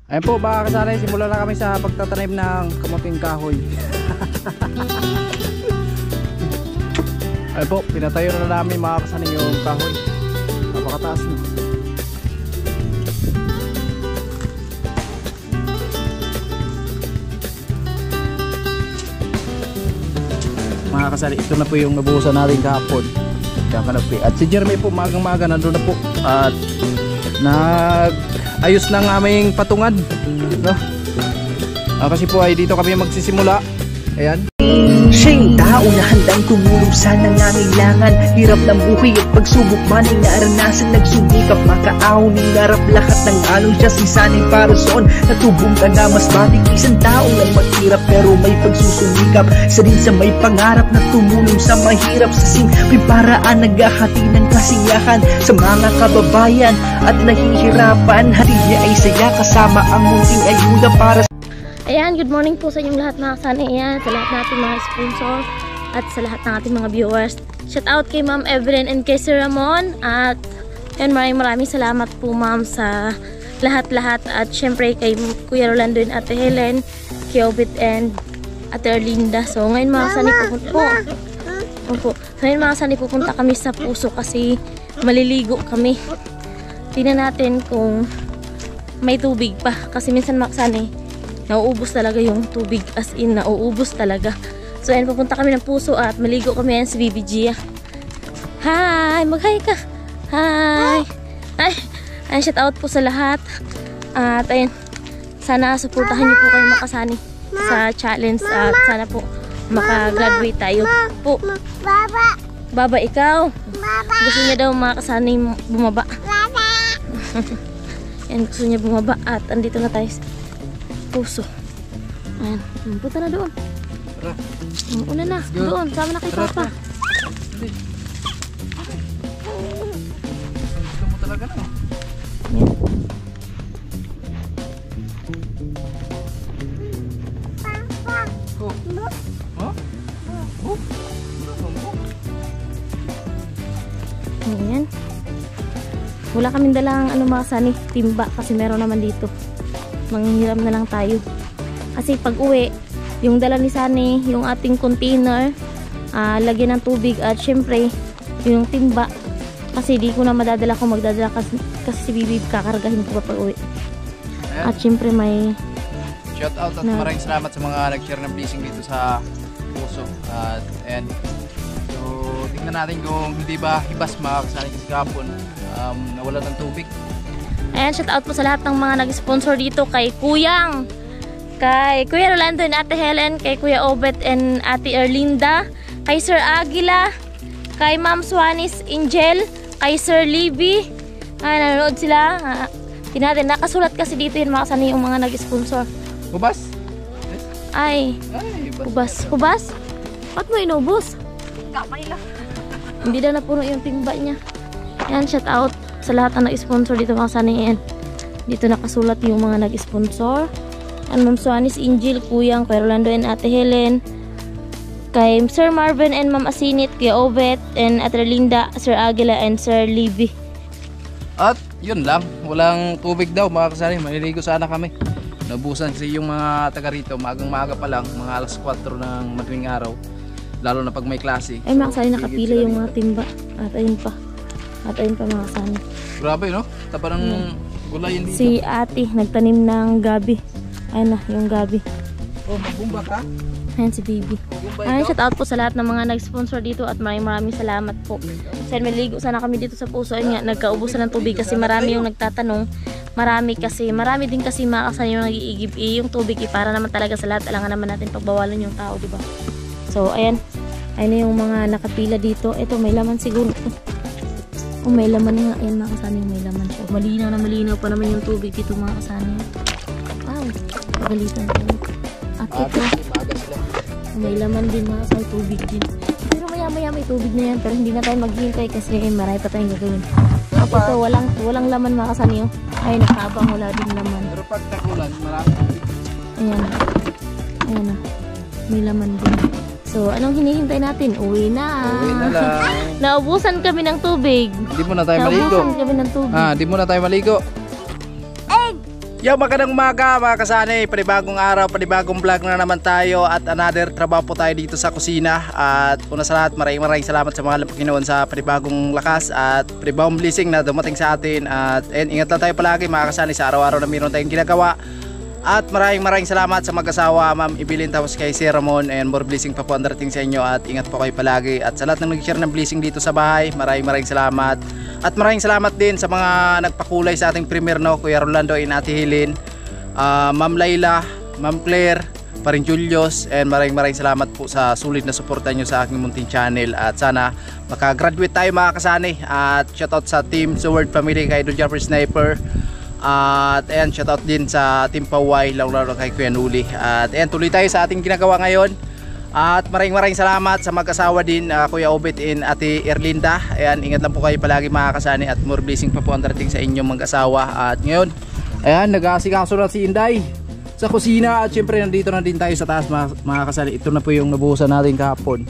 Ayun po mga kasali, simula na kami sa pagtatanim ng kamuting kahoy. Ayun po, pinatayo na namin mga kasali yung kahoy. Napakataas na. Mga kasali, ito na po yung nabuhusan natin kahapon. At si Jeremy po magang-maga nandun na po. At ayos ng aming patungan, no? Kasi po ay dito kami magsisimula. Ayan. Siya'y tao na handang tumulong sa nangangailangan. Hirap ng buhay at pagsubok man ay naranasan. Nagsumikap makaaw, ningarap lahat ng alon. Siya sisanay para soon, natubong ka na mas matik. Isang tao lang maghirap pero may pagsusumikap. Isa din sa may pangarap na tumulong sa mahirap. Sa simpleng paraan naghahati ng kasiyahan sa mga kababayan at nahihirapan. Hatid niya ay saya kasama ang munting ayuda para sa... Ayan, good morning po sa inyong lahat mga kasani. Ayan, sa lahat nating mga sponsor at sa lahat ng ating mga viewers. Shout out kay Ma'am Evelyn and kay Sir Ramon. At yun, maraming salamat po ma'am sa lahat-lahat. At syempre kay Kuya Rolando and Ate Helen, kay Obit and Ate Erlinda. So ngayon mga kasani pupunta kami sa Puso kasi maliligo kami. Tingnan natin kung may tubig pa. Kasi minsan mga kasani, nauubos talaga yung tubig, as in nauubos talaga. So ayan, pupunta kami ng Puso at maligo kami yan sa BBG. Hi! Mag-hi ka! Hi! Ay! Ayan, shout out po sa lahat. At ayun, sana suportahan niyo po kayo makasani sa challenge at sana po makagraduate tayo po. Baba, ikaw? Gusto niya daw makasani bumaba. Ayan, gusto niya bumaba at andito na tayo Puso. Ayan, punta na doon. Una na, doon, sama na kay Papa. Gusto mo talaga na. Ayan. Ayan. Wala kaming dalang mga sani, timba kasi meron naman dito. Manghiram na lang tayo kasi pag uwi yung dala ni Sani, yung ating container, lagyan ng tubig at syempre yung timba kasi di ko na madadala kung magdadala kasi si Bibi kakargahin ko pa pag uwi. At syempre may shout out at maraming salamat sa mga nag-share ng blessing dito sa Puso. At and so tingnan natin kung hindi ba hibas mga kasali kasi kahapon nawala ng tubig. Ayan, shout out po sa lahat ng mga nag-sponsor dito kay Kuyang, kay Kuya Rolando and Ate Helen, kay Kuya Obet and Ate Erlinda, kay Sir Aguila, kay Ma'am Swanis Angel, kay Sir Libby. Ay, nanonood sila. Tinatin, nakasulat kasi dito yun mga kasani yung mga nag-sponsor. Hubas? Ay, hubas? Ba't mo inubos? Kamay lang. Hindi na napuno yung timba niya. Ayan, shout out sa lahat ng nag-sponsor dito mga kasani. Dito nakasulat yung mga nag-sponsor. Ma'am Swanis Angel, Kuyang, kay Rolando and Ate Helen, kay Sir Marvin and Ma'am Asinit, kay Obet and Ate Linda, Sir Aguila and Sir Libby. At yun lang, walang tubig daw mga kasali, maliligo sana kami. Nabusan kasi yung mga taga rito, magang-maga pa lang, mga alas 4 ng madaling araw, lalo na pag may klase. Ay mga kasali, nakapila yung mga timba. At ayun pa mga kasali. Grabe no, taba ng gulayan dito. Si ate nagtanim ng gabi. Ayun na yung gabi. Oh, magbumba ka? Ayan si Bibi. Ayan, shout out po sa lahat ng mga nag-sponsor dito at maraming salamat po. Kasi maligo sana kami dito sa Puso. Ayun nga, nagkaubusan ng tubig kasi marami yung nagtatanong. Marami din kasi makakasan yung nag-iigib yung tubig para naman talaga sa lahat. Alangan naman natin pagbawalan yung tao, diba? So, ayan. Ayan na yung mga nakapila dito. Ito, may laman siguro ito. Oh, may laman nga. Ayan mga kasani, may laman siya. Malinaw pa naman yung tubig dito mga kasani. Wow, pagalitan tayo. At ito, may laman din mga kasani, tubig din. Pero maya may tubig na yan. Pero hindi na tayo maghihintay kasi marami pa tayong gagawin. At ito, walang laman mga kasani. Ay, nakabang wala din laman. Pero pag tagulan, marami tubig. Ayan. Ayan na. May laman din. So, anong hinihintay natin? Uwi na. Uwi na lang. Naubusan kami ng tubig. Hindi mo na tayo maligo. Naubusan kami ng tubig. Hindi mo na tayo maligo. Yo, magandang umaga mga kasani, panibagong araw, panibagong vlog na naman tayo at another trabaho po tayo dito sa kusina. At una sa lahat, maraming salamat sa mga Panginoon sa panibagong lakas at panibagong blessing na dumating sa atin. At ingat lang tayo palagi mga kasani sa araw-araw na mayroon tayong ginagawa. At maraming salamat sa mag-asawa, Ma'am Evelyn, tapos kay Sir Ramon, and more blessing pa po ang darating sa inyo at ingat po kayo palagi. At sa lahat ng nag-share ng blessing dito sa bahay, maraming salamat. At maraming salamat din sa mga nagpakulay sa ating premier, no, Kuya Rolando and Ate Helen, Ma'am Layla, Ma'am Claire, Paring Julius, and maraming salamat po sa sulit na suporta nyo sa aking munting channel. At sana makagraduate tayo mga kasani. At shoutout sa Team Sword Family kay Don Jumper Sniper. At ayan, shoutout din sa Team Paway, lalo kay Kuya Nuli. At ayan, tuloy tayo sa ating ginagawa ngayon. At maraming salamat sa mag-asawa din, Kuya Obet and Ate Erlinda. Ayan, ingat lang po kayo palagi mga kasani at more blessing pa po ang darating sa inyong mag-asawa. At ngayon, ayan, nag-aasikaso na si Inday sa kusina. At syempre nandito na din tayo sa taas mga kasani. Ito na po yung nabuhusan natin kahapon.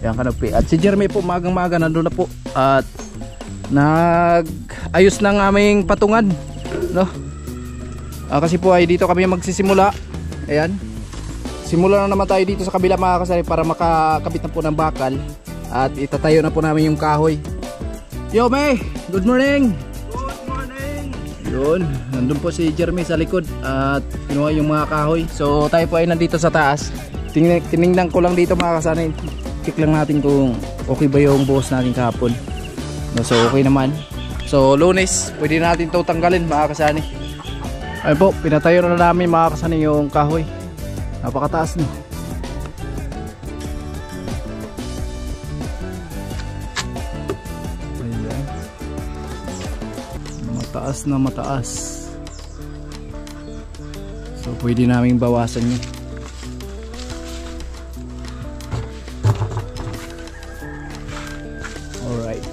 Ayan, kanapi. At si Jeremy po magang-maga nandun na po. At nag-ayos ng aming patungan, no? Kasi po ay dito kami magsisimula. Ayan, simula na naman tayo dito sa kabila mga kasari para makakabit na po ng bakal. At itatayo na po namin yung kahoy. Yo May, good morning. Good morning. Yun, nandun po si Jeremy sa likod at kinuha yung mga kahoy. So tayo po ay nandito sa taas. Tinignan ko lang dito mga kasari. Check lang natin kung okay ba yung buhos natin kahapon. So okay naman. So Lunes, pwede natin ito tanggalin mga kasani. Ayun po, pinatayo na namin mga kasani yung kahoy. Napakataas, no? Ayan. Mataas na mataas. So pwede namin bawasan yun. Alright.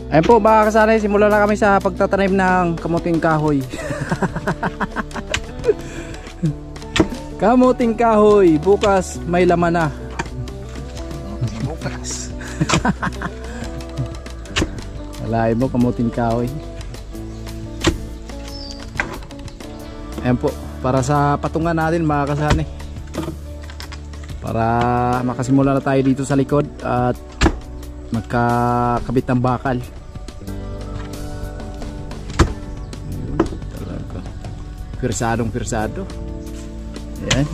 Ayun po mga kasanay, simula na kami sa pagtatanim ng kamuting kahoy. Kamuting kahoy, bukas may laman na. Bukas. Alain mo, kamuting kahoy. Ayun po, para sa patungan natin mga kasanay. Para makasimula na tayo dito sa likod at magkakabit ng bakal. Pirsado. Ayan.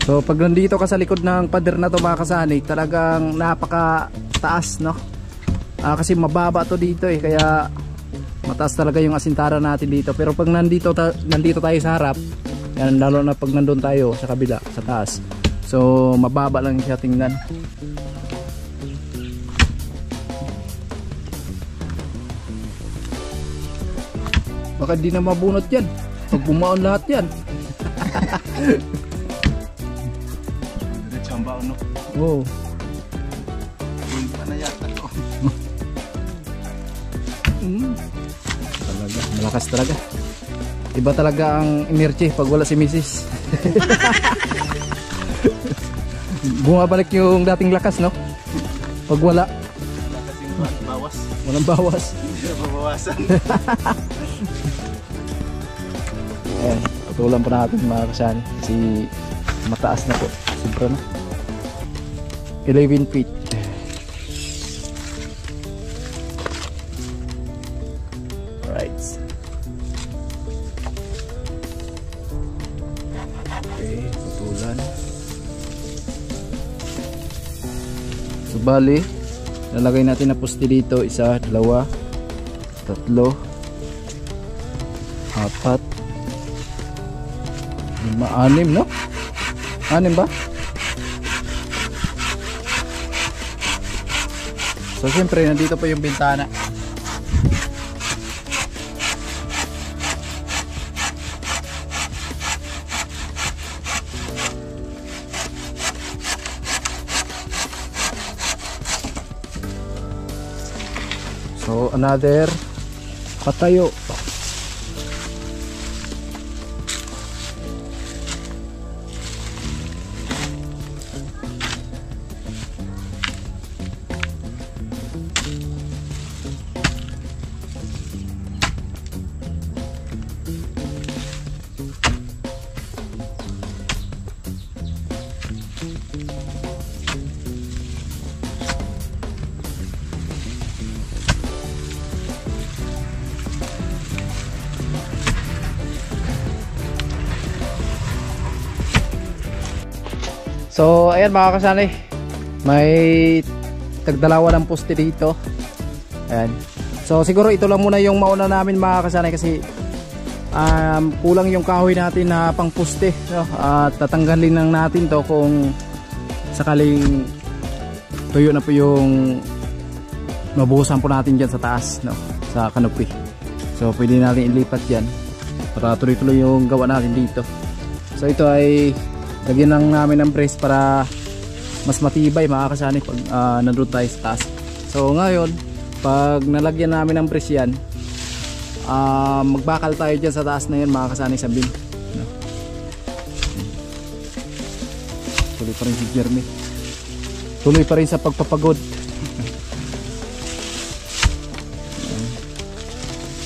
So pag nandito ka sa likod ng pader na to mga kasani, talagang napaka taas, no? Kasi mababa to dito kaya mataas talaga yung asintara natin dito. Pero pag nandito tayo sa harap, yan, lalo na pag nandun tayo sa kabila, sa taas, so mababa lang siya tingnan. Baka di na mabunot yan pag bumaon lahat yan. Diretso ang baon, no? Oo. Uy, pa na yata to. Talaga, malakas talaga. Iba talaga ang energy pag wala si Mrs. Bumabalik yung dating lakas, no? Pag wala. Lakas yung bawas. Walang bawas. Hindi na babawasan. Ayan, patulan pa natin mga kasani kasi mataas na po, sobra na, 11 feet. Alright, okay, patulan. So bali, lalagay natin na poste dito, 1, 2, 3, 4, 5, 6, no? 6 ba? So siyempre nandito pa yung bintana. So another patayo. So ayan mga kasanay, may tagdalawa ng poste dito. Ayan. So siguro ito lang muna yung mauna namin mga kasanay kasi kulang yung kahoy natin na pang poste, no? At tatanggalin lang natin to kung sakaling tuyo na po yung mabuhusan po natin dyan sa taas, no? Sa canopy. So pwede natin ilipat dyan para tuloy-tuloy yung gawa natin dito. So ito ay lagyan lang namin ng brace para mas matibay mga kasanay pag nandun tayo sa taas. So ngayon pag nalagyan namin ng brace yan, magbakal tayo dyan sa taas na yun mga kasanay sa bin, no? Tuloy pa rin si Jeremy, tuloy pa rin sa pagpapagod.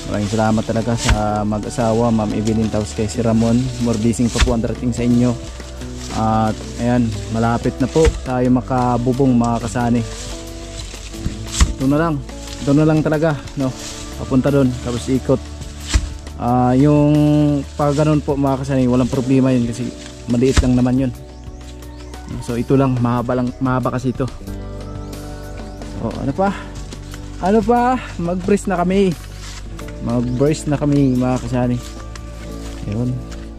Maraming salamat talaga sa mag-asawa Ma'am Evelyn Taus kay si Ramon. More blessing pa po ang darating sa inyo. At ayan, malapit na po tayo makabubong mga kasani. Ito na lang talaga, no? Papunta doon tapos ikot. Yung pag ganun po mga kasani, walang problema yun kasi maliit lang naman yun. So ito lang, mahaba kasi ito. O ano pa? Mag-brace na kami. Mag-brace na kami mga kasani. Ayun.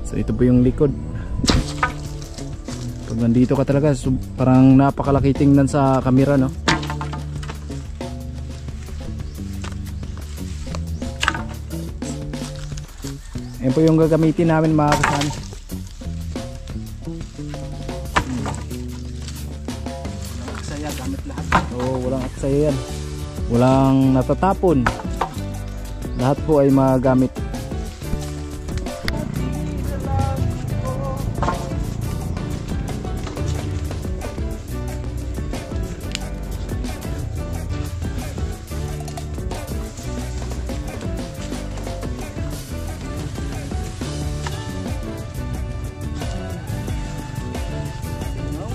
So ito po yung likod. Pag nandito ka talaga, parang napakalaki tingnan sa camera, no? Ayan po yung gagamitin namin mga kasani. Walang aksaya, gamit lahat. Oo, walang aksaya yan. Walang natatapon. Lahat po ay magamit.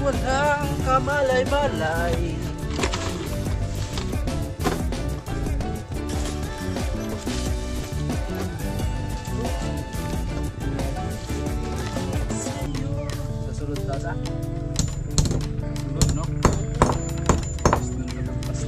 Walang kamalay-malay. Susunod tasa. Sunod, no? Basta.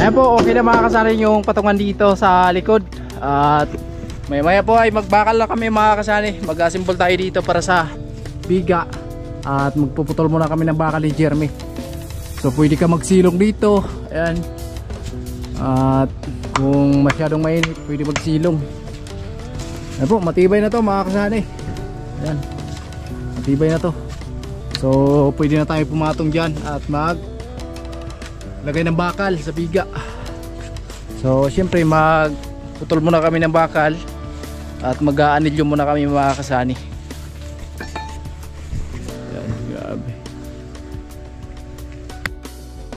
Ayan po, okay na mga kasani yung patungan dito sa likod. At maya po ay magbakal na kami mga kasani. Mag-assemble tayo dito para sa biga. At magpuputol muna kami ng bakal ni Jeremy. So pwede ka magsilong dito. Ayan. At kung masyadong mainit, pwede magsilong. Ayan po, matibay na to mga kasani. Ayan. Matibay na to. So pwede na tayo pumatong dyan at lagay ng bakal sa biga. So syempre magputol muna kami ng bakal at mag-aanilyo muna kami mga kasani.